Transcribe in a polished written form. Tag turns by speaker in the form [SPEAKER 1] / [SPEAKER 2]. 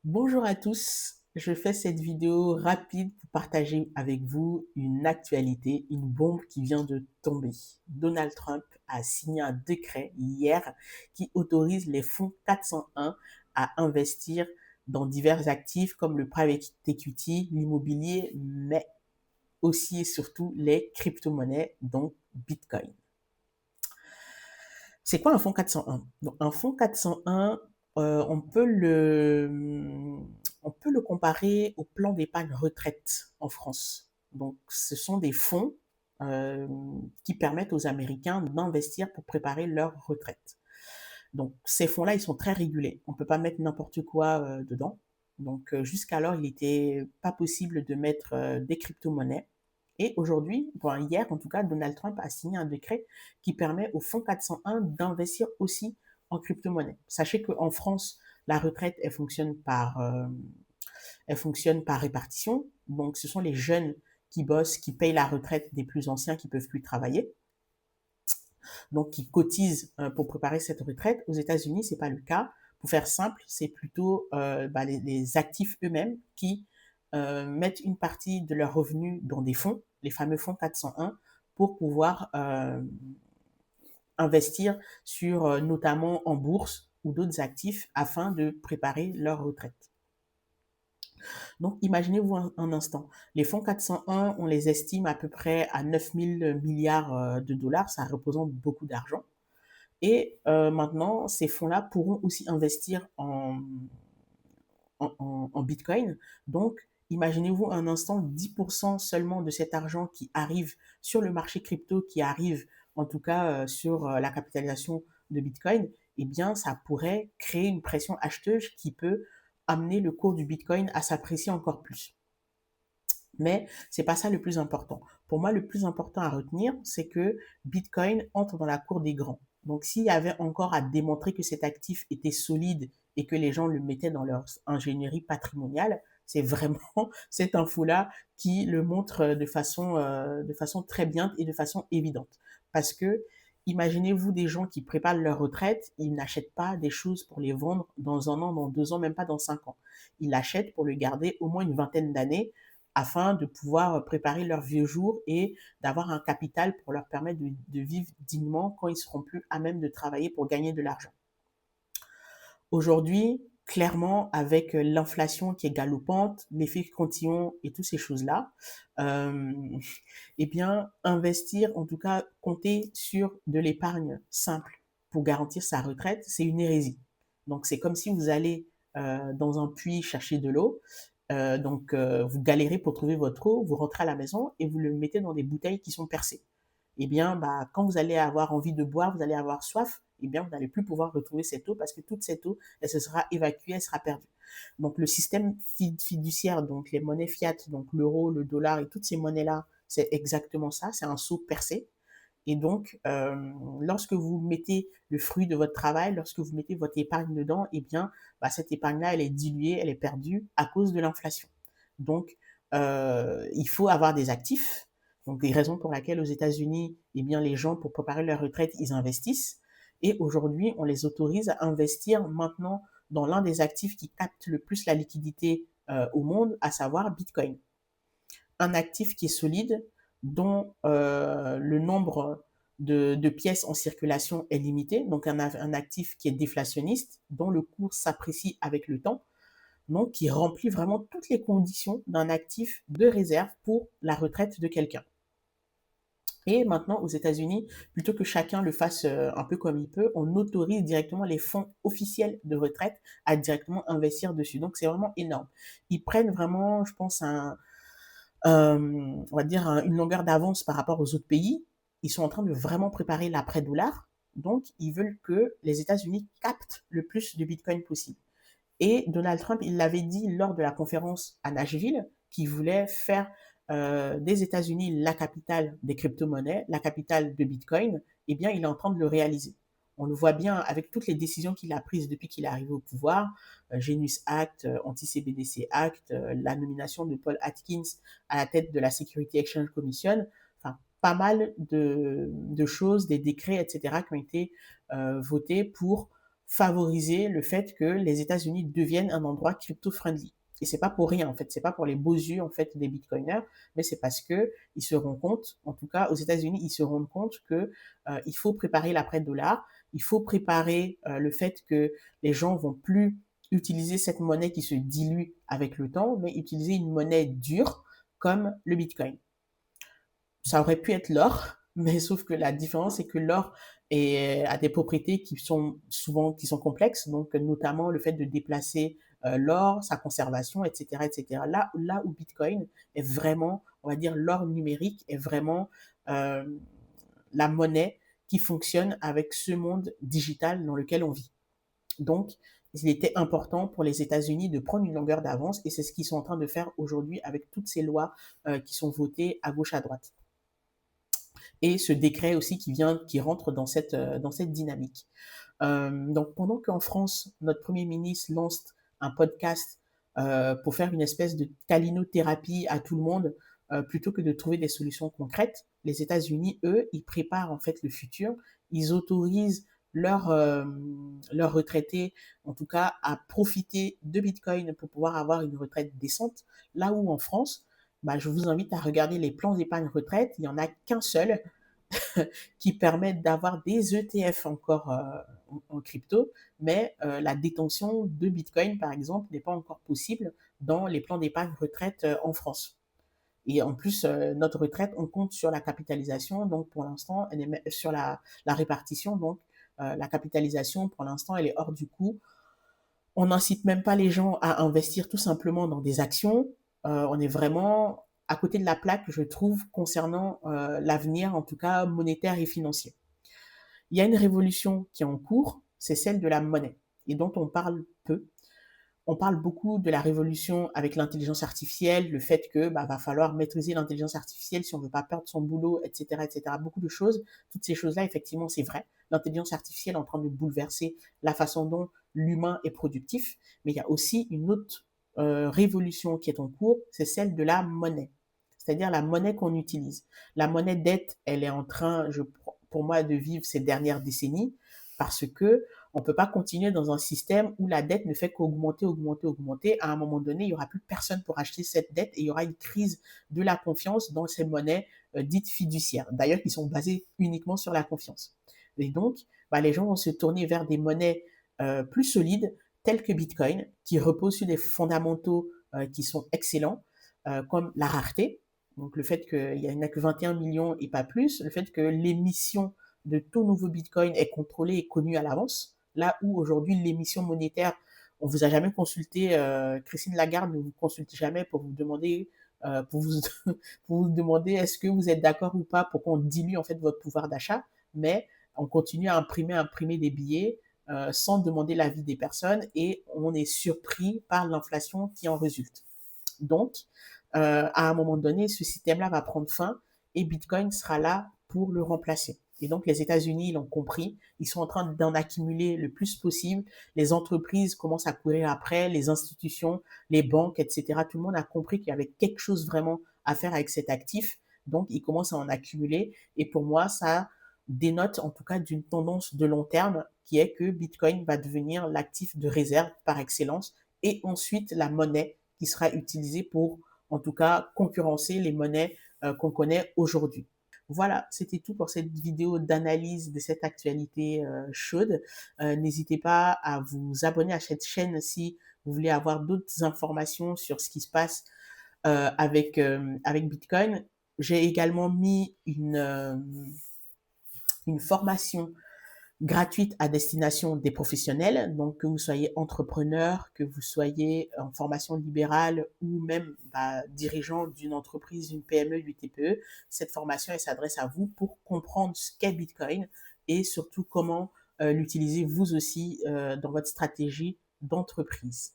[SPEAKER 1] Bonjour à tous, je fais cette vidéo rapide pour partager avec vous une actualité, une bombe qui vient de tomber. Donald Trump a signé un décret hier qui autorise les fonds 401 à investir dans divers actifs comme le private equity, l'immobilier, mais aussi et surtout les crypto-monnaies, donc Bitcoin. C'est quoi un fonds 401? Donc, un fonds 401, euh, on peut le, on peut le comparer au plan d'épargne retraite en France. Donc, ce sont des fonds euh, qui permettent aux Américains d'investir pour préparer leur retraite. Donc, ces fonds-là, ils sont très régulés. On ne peut pas mettre n'importe quoi dedans. Donc, jusqu'alors, il n'était pas possible de mettre des crypto-monnaies. Et aujourd'hui, bon, hier en tout cas, Donald Trump a signé un décret qui permet au fonds 401 d'investir aussi en crypto-monnaie. Sachez qu'en France, la retraite, elle fonctionne par répartition. Donc, ce sont les jeunes qui bossent, qui payent la retraite des plus anciens qui peuvent plus travailler, donc qui cotisent pour préparer cette retraite. Aux États-Unis, c'est pas le cas. Pour faire simple, c'est plutôt les actifs eux-mêmes qui mettent une partie de leurs revenus dans des fonds, les fameux fonds 401, pour pouvoir investir sur notamment en bourse ou d'autres actifs afin de préparer leur retraite. Donc, imaginez-vous un instant, les fonds 401, on les estime à peu près à 9 000 milliards de dollars, ça représente beaucoup d'argent. Et maintenant, ces fonds-là pourront aussi investir en Bitcoin. Donc, imaginez-vous un instant 10% seulement de cet argent qui arrive sur le marché crypto, qui arrive en tout cas sur la capitalisation de Bitcoin, eh bien, ça pourrait créer une pression acheteuse qui peut amener le cours du Bitcoin à s'apprécier encore plus. Mais c'est pas ça le plus important. Pour moi, le plus important à retenir, c'est que Bitcoin entre dans la cour des grands. Donc, s'il y avait encore à démontrer que cet actif était solide et que les gens le mettaient dans leur ingénierie patrimoniale, c'est vraiment cette info-là qui le montre de façon très bien et de façon évidente. Parce que, imaginez-vous des gens qui préparent leur retraite, ils n'achètent pas des choses pour les vendre dans un an, dans 2 ans, même pas dans 5 ans. Ils l'achètent pour le garder au moins une vingtaine d'années afin de pouvoir préparer leurs vieux jours et d'avoir un capital pour leur permettre de vivre dignement quand ils seront plus à même de travailler pour gagner de l'argent. Aujourd'hui, clairement, avec l'inflation qui est galopante, l'effet cantillon et toutes ces choses-là, euh, eh bien, investir, en tout cas, compter sur de l'épargne simple pour garantir sa retraite, c'est une hérésie. Donc, c'est comme si vous allez dans un puits chercher de l'eau. Vous galérez pour trouver votre eau, vous rentrez à la maison et vous le mettez dans des bouteilles qui sont percées. Eh bien, bah, quand vous allez avoir envie de boire, vous allez avoir soif, eh bien, vous n'allez plus pouvoir retrouver cette eau parce que toute cette eau, elle se sera évacuée, elle sera perdue. Donc, le système fiduciaire, donc les monnaies fiat, donc l'euro, le dollar et toutes ces monnaies-là, c'est exactement ça, c'est un seau percé. Et donc, lorsque vous mettez le fruit de votre travail, lorsque vous mettez votre épargne dedans, eh bien, bah, cette épargne-là, elle est diluée, elle est perdue à cause de l'inflation. Donc, il faut avoir des actifs. Donc, des raisons pour lesquelles aux États-Unis, eh bien, les gens, pour préparer leur retraite, ils investissent. Et aujourd'hui, on les autorise à investir maintenant dans l'un des actifs qui capte le plus la liquidité au monde, à savoir Bitcoin. Un actif qui est solide, dont le nombre de pièces en circulation est limité, donc un actif qui est déflationniste, dont le cours s'apprécie avec le temps, donc qui remplit vraiment toutes les conditions d'un actif de réserve pour la retraite de quelqu'un. Et maintenant, aux États-Unis, plutôt que chacun le fasse un peu comme il peut, on autorise directement les fonds officiels de retraite à directement investir dessus. Donc, c'est vraiment énorme. Ils prennent vraiment, je pense, on va dire, une longueur d'avance par rapport aux autres pays. Ils sont en train de vraiment préparer l'après-dollar. Donc, ils veulent que les États-Unis captent le plus de Bitcoin possible. Et Donald Trump, il l'avait dit lors de la conférence à Nashville, qu'il voulait faire des États-Unis la capitale des crypto-monnaies, la capitale de Bitcoin. Eh bien, il est en train de le réaliser. On le voit bien avec toutes les décisions qu'il a prises depuis qu'il est arrivé au pouvoir, Genius Act, Anti-CBDC Act, la nomination de Paul Atkins à la tête de la Security Exchange Commission, enfin, pas mal de choses, des décrets, etc., qui ont été votés pour favoriser le fait que les États-Unis deviennent un endroit crypto-friendly. Et c'est pas pour rien, en fait. C'est pas pour les beaux yeux, en fait, des bitcoiners, mais c'est parce que ils se rendent compte, en tout cas, aux États-Unis, ils se rendent compte que il faut préparer l'après-dollar, il faut préparer le fait que les gens vont plus utiliser cette monnaie qui se dilue avec le temps, mais utiliser une monnaie dure comme le bitcoin. Ça aurait pu être l'or, mais sauf que la différence, c'est que l'or a des propriétés qui sont souvent qui sont complexes, donc notamment le fait de déplacer l'or, sa conservation, etc., etc. Là où Bitcoin est vraiment, on va dire, l'or numérique est vraiment euh, la monnaie qui fonctionne avec ce monde digital dans lequel on vit. Donc, il était important pour les États-Unis de prendre une longueur d'avance, et c'est ce qu'ils sont en train de faire aujourd'hui avec toutes ces lois qui sont votées à gauche à droite, et ce décret aussi qui rentre dans cette dynamique. Donc pendant qu'en France, notre Premier ministre lance un podcast pour faire une espèce de calinothérapie à tout le monde, plutôt que de trouver des solutions concrètes, les États-Unis, eux, ils préparent en fait le futur, ils autorisent leurs retraités, en tout cas, à profiter de Bitcoin pour pouvoir avoir une retraite décente, là où en France, bah, je vous invite à regarder les plans d'épargne retraite, il n'y en a qu'un seul, qui permettent d'avoir des ETF encore en crypto, mais la détention de Bitcoin, par exemple, n'est pas encore possible dans les plans d'épargne retraite en France. Et en plus, notre retraite, on compte sur la capitalisation, donc pour l'instant, elle est sur la répartition, donc la capitalisation, pour l'instant, elle est hors du coup. On n'incite même pas les gens à investir tout simplement dans des actions. On est vraiment à côté de la plaque, je trouve, concernant l'avenir, en tout cas monétaire et financier. Il y a une révolution qui est en cours, c'est celle de la monnaie, et dont on parle peu. On parle beaucoup de la révolution avec l'intelligence artificielle, le fait que va falloir maîtriser l'intelligence artificielle si on ne veut pas perdre son boulot, etc., etc. Beaucoup de choses. Toutes ces choses-là, effectivement, c'est vrai. L'intelligence artificielle est en train de bouleverser la façon dont l'humain est productif, mais il y a aussi une autre révolution qui est en cours, c'est celle de la monnaie, c'est-à-dire la monnaie qu'on utilise. La monnaie dette, elle est en train, pour moi, de vivre ces dernières décennies, parce que on ne peut pas continuer dans un système où la dette ne fait qu'augmenter, augmenter, augmenter. À un moment donné, il n'y aura plus personne pour acheter cette dette et il y aura une crise de la confiance dans ces monnaies dites fiduciaires, d'ailleurs qui sont basées uniquement sur la confiance. Et donc, les gens vont se tourner vers des monnaies plus solides, telles que Bitcoin, qui reposent sur des fondamentaux qui sont excellents, comme la rareté, donc le fait qu'il n'y en a que 21 millions et pas plus, le fait que l'émission de tout nouveau Bitcoin est contrôlée et connue à l'avance, là où aujourd'hui l'émission monétaire, on vous a jamais consulté, Christine Lagarde ne vous consulte jamais pour vous demander pour vous demander est-ce que vous êtes d'accord ou pas pour qu'on dilue en fait votre pouvoir d'achat, mais on continue à imprimer des billets sans demander l'avis des personnes, et on est surpris par l'inflation qui en résulte. Donc, à un moment donné, ce système-là va prendre fin et Bitcoin sera là pour le remplacer. Et donc, les États-Unis l'ont compris, ils sont en train d'en accumuler le plus possible. Les entreprises commencent à courir après, les institutions, les banques, etc. Tout le monde a compris qu'il y avait quelque chose vraiment à faire avec cet actif. Donc, ils commencent à en accumuler. Et pour moi, ça dénote en tout cas d'une tendance de long terme qui est que Bitcoin va devenir l'actif de réserve par excellence et ensuite la monnaie qui sera utilisée pour, en tout cas, concurrencer les monnaies qu'on connaît aujourd'hui. Voilà, c'était tout pour cette vidéo d'analyse de cette actualité chaude. N'hésitez pas à vous abonner à cette chaîne si vous voulez avoir d'autres informations sur ce qui se passe avec Bitcoin. J'ai également mis une formation gratuite à destination des professionnels, donc que vous soyez entrepreneur, que vous soyez en formation libérale ou même dirigeant d'une entreprise, d'une PME, du TPE. Cette formation, elle s'adresse à vous pour comprendre ce qu'est Bitcoin et surtout comment l'utiliser vous aussi dans votre stratégie d'entreprise.